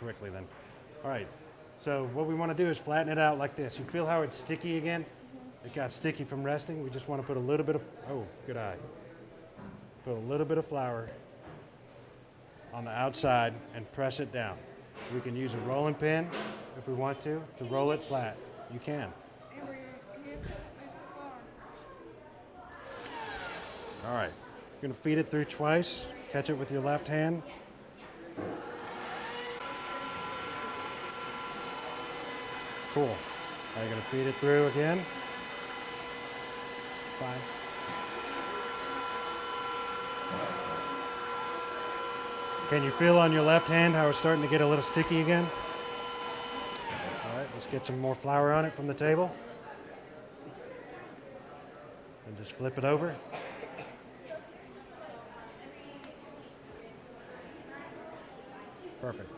quickly then. All right, so what we want to do is flatten it out like this. You feel how it's sticky again? It got sticky from resting. We just want to put a little bit of, oh, good eye. Put a little bit of flour on the outside and press it down. We can use a rolling pin if we want to roll it flat. You can. All right, you're gonna feed it through twice. Catch it with your left hand. Cool. Now you're gonna feed it through again. Fine. Can you feel on your left hand how it's starting to get a little sticky again? All right, let's get some more flour on it from the table. And just flip it over. Perfect.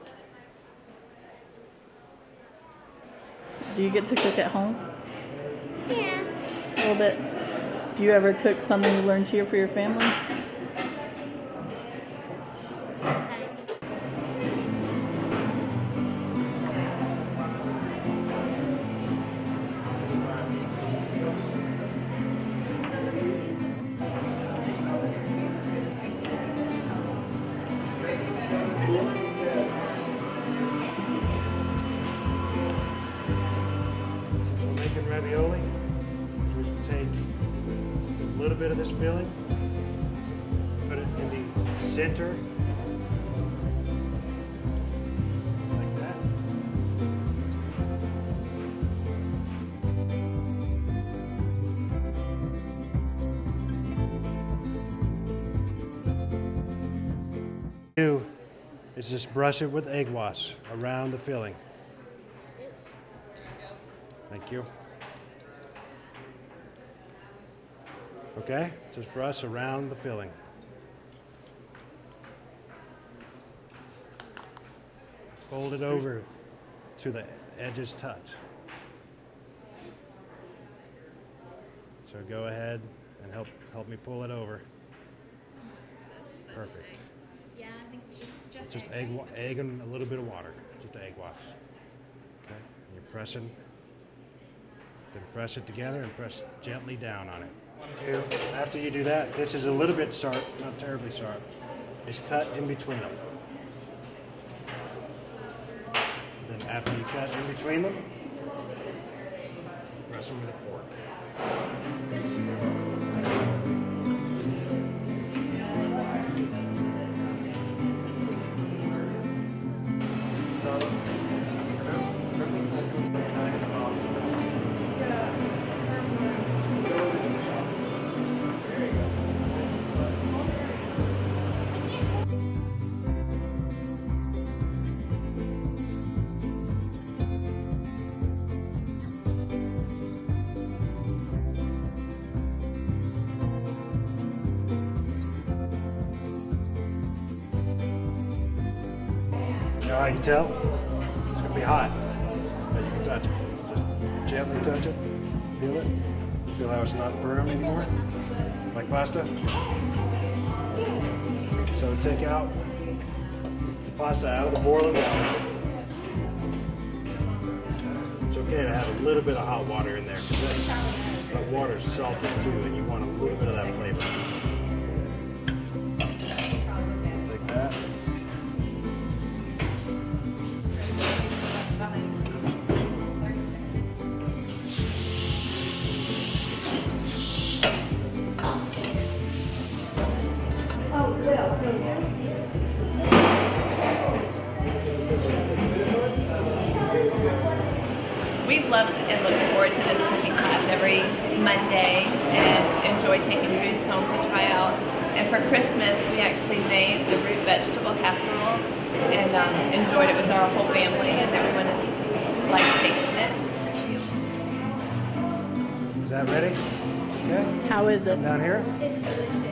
Do you get to cook at home? Yeah. A little bit. Do you ever cook something you learned here for your family? Sometimes. We're making ravioli. We take just a little bit of this filling, put it in the center, like that. Do is just brush it with egg wash around the filling. Thank you. Okay, just brush around the filling. Fold it over to the edges touch. So go ahead and help me pull it over. Perfect. Yeah, I think it's just Just egg and a little bit of water. Just egg wash. Okay, and you're pressing. Then press it together and press gently down on it. After you do that, this is a little bit sharp, not terribly sharp. It's cut in between them. Then after you cut in between them, press them with a fork. You know how you tell? It's going to be hot, but you can touch it. Just gently touch it. Feel it. Feel how it's not firm anymore, like pasta. So take out the pasta out of the boiling water. It's okay to have a little bit of hot water in there because that water's salted too, and you want a little bit of that flavor. Take that. We've loved and looked forward to this cooking class every Monday and enjoyed taking foods home to try out. And for Christmas, we actually made the root vegetable casserole and enjoyed it with our whole family, and everyone liked tasting it. Is that ready? Okay. How is it? Come down here. It's delicious.